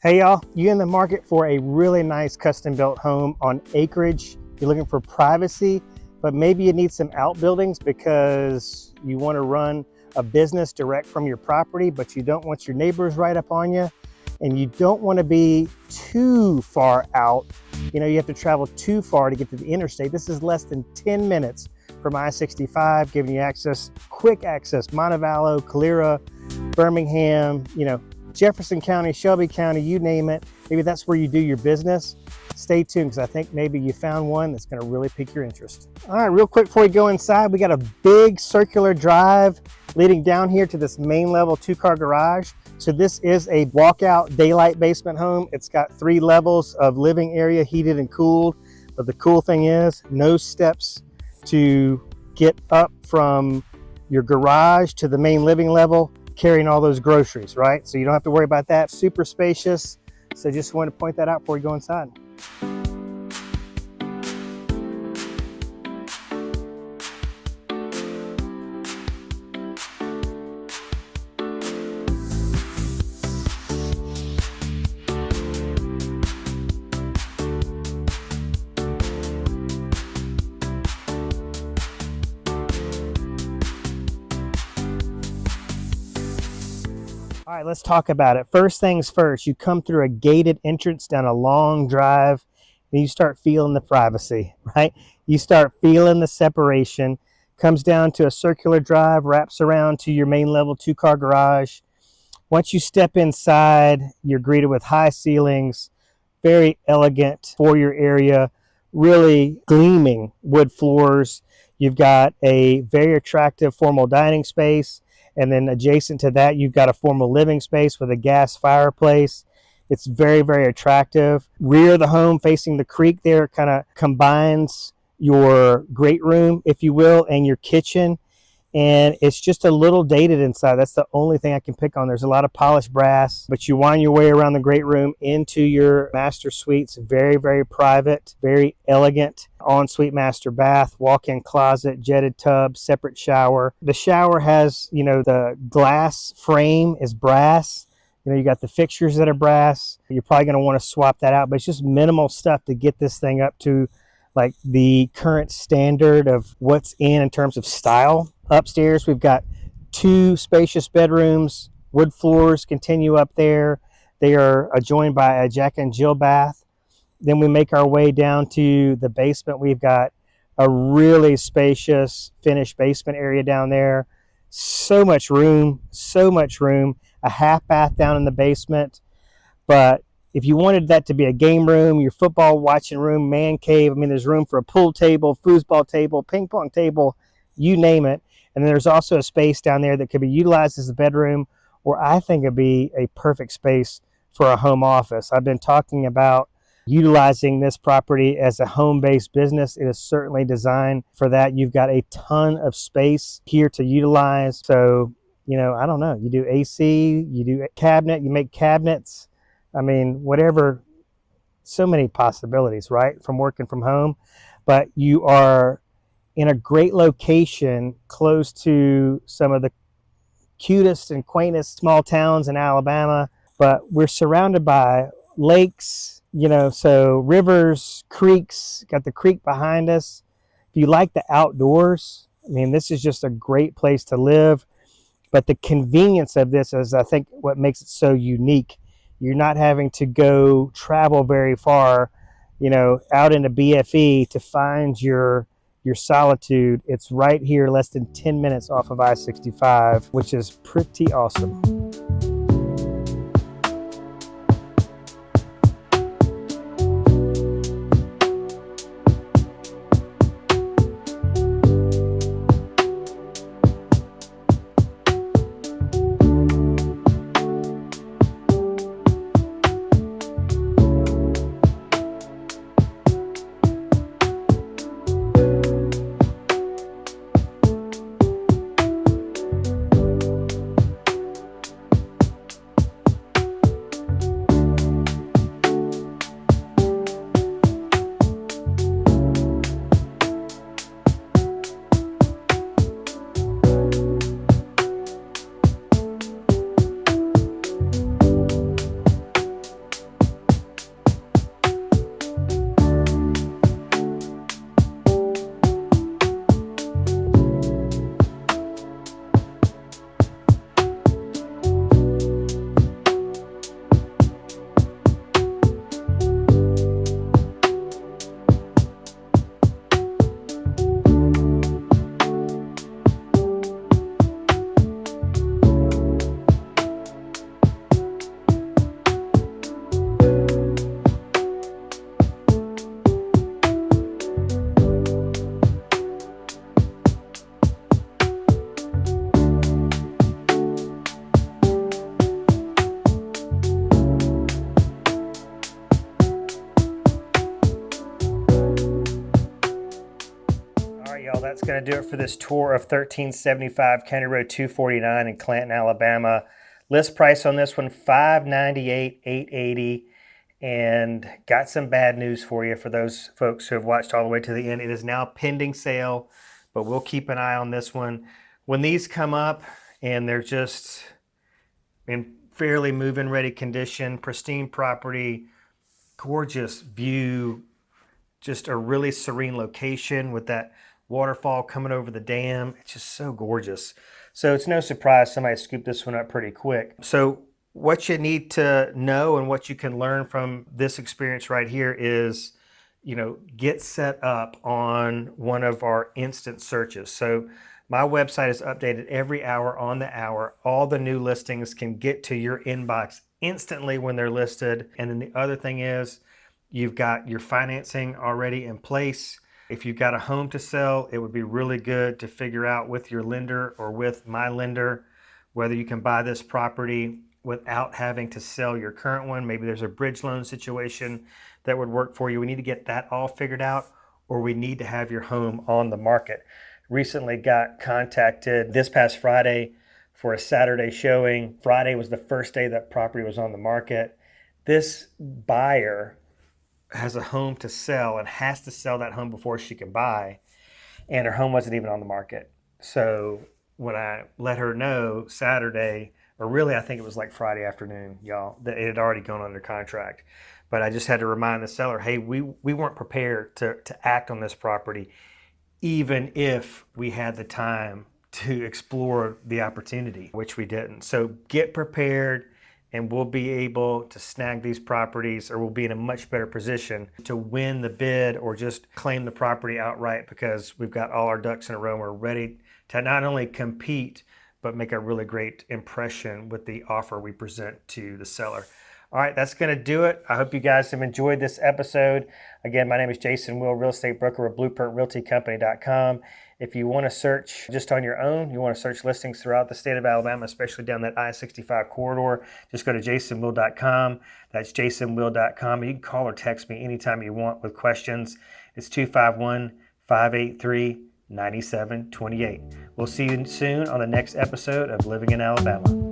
Hey y'all, you in the market for a really nice custom built home on acreage? You're looking for privacy, but maybe you need some outbuildings because you want to run a business direct from your property, but you don't want your neighbors right up on you, and you don't want to be too far out. You know, you have to travel too far to get to the interstate. This is less than 10 minutes from I-65, giving you access, quick access, Montevallo, Calera, Birmingham, Jefferson County, Shelby County, you name it. Maybe that's where you do your business. Stay tuned because I think maybe you found one that's going to really pique your interest. All right, real quick before we go inside, we got a big circular drive leading down here to this main level 2-car garage. So this is a walkout daylight basement home. It's got 3 levels of living area, heated and cooled. But the cool thing is no steps to get up from your garage to the main living level, carrying all those groceries, right? So you don't have to worry about that. Super spacious. So just wanted to point that out before we go inside. All right, let's talk about it. First things first, you come through a gated entrance down a long drive, and you start feeling the privacy, right? You start feeling the separation. Comes down to a circular drive, wraps around to your main level 2-car garage. Once you step inside, you're greeted with high ceilings, very elegant foyer area, really gleaming wood floors. You've got a very attractive formal dining space. And then adjacent to that, you've got a formal living space with a gas fireplace. It's very, very attractive. Rear of the home facing the creek there kind of combines your great room, if you will, and your kitchen. And it's just a little dated inside. That's the only thing I can pick on. There's a lot of polished brass, but you wind your way around the great room into your master suites. Very, very private, very elegant. Ensuite master bath, walk-in closet, jetted tub, separate shower. The shower has, the glass frame is brass. You got the fixtures that are brass. You're probably going to want to swap that out, but it's just minimal stuff to get this thing up to like the current standard of what's in terms of style. Upstairs, we've got 2 spacious bedrooms. Wood floors continue up there. They are adjoined by a Jack and Jill bath. Then we make our way down to the basement. We've got a really spacious finished basement area down there. So much room, a half bath down in the basement. But if you wanted that to be a game room, your football watching room, man cave, there's room for a pool table, foosball table, ping pong table, you name it. And then there's also a space down there that could be utilized as a bedroom, or I think it'd be a perfect space for a home office. I've been talking about utilizing this property as a home-based business. It is certainly designed for that. You've got a ton of space here to utilize. So, I don't know, you do AC, you do a cabinet, you make cabinets. Whatever, so many possibilities, right, from working from home. But you are in a great location close to some of the cutest and quaintest small towns in Alabama. But we're surrounded by lakes, so rivers, creeks, got the creek behind us. If you like the outdoors, this is just a great place to live. But the convenience of this is, I think, what makes it so unique. You're not having to go travel very far, out into BFE to find your solitude. It's right here, less than 10 minutes off of I-65, which is pretty awesome. That's going to do it for this tour of 1375 County Road 249 in Clanton, Alabama. List price on this one, $598, $880. And got some bad news for you for those folks who have watched all the way to the end. It is now pending sale, but we'll keep an eye on this one. When these come up and they're just in fairly move-in ready condition, pristine property, gorgeous view, just a really serene location with that waterfall coming over the dam. It's just so gorgeous. So it's no surprise somebody scooped this one up pretty quick. So what you need to know and what you can learn from this experience right here is, get set up on one of our instant searches. So my website is updated every hour on the hour. All the new listings can get to your inbox instantly when they're listed. And then the other thing is, you've got your financing already in place. If you've got a home to sell, it would be really good to figure out with your lender or with my lender whether you can buy this property without having to sell your current one. Maybe there's a bridge loan situation that would work for you. We need to get that all figured out, or we need to have your home on the market. Recently got contacted this past Friday for a Saturday showing. Friday was the first day that property was on the market. This buyer has a home to sell and has to sell that home before she can buy, and her home wasn't even on the market. So when I let her know Saturday, or really I think it was like Friday afternoon, y'all, that it had already gone under contract. But I just had to remind the seller, hey, we weren't prepared to act on this property, even if we had the time to explore the opportunity, which we didn't. So get prepared, and we'll be able to snag these properties, or we'll be in a much better position to win the bid or just claim the property outright, because we've got all our ducks in a row. We're ready to not only compete, but make a really great impression with the offer we present to the seller. All right, that's going to do it. I hope you guys have enjoyed this episode. Again, my name is Jason Will, real estate broker with BlueprintRealtyCompany.com. If you want to search just on your own, you want to search listings throughout the state of Alabama, especially down that I-65 corridor, just go to jasonwill.com. That's jasonwill.com. You can call or text me anytime you want with questions. It's 251-583-9728. We'll see you soon on the next episode of Living in Alabama.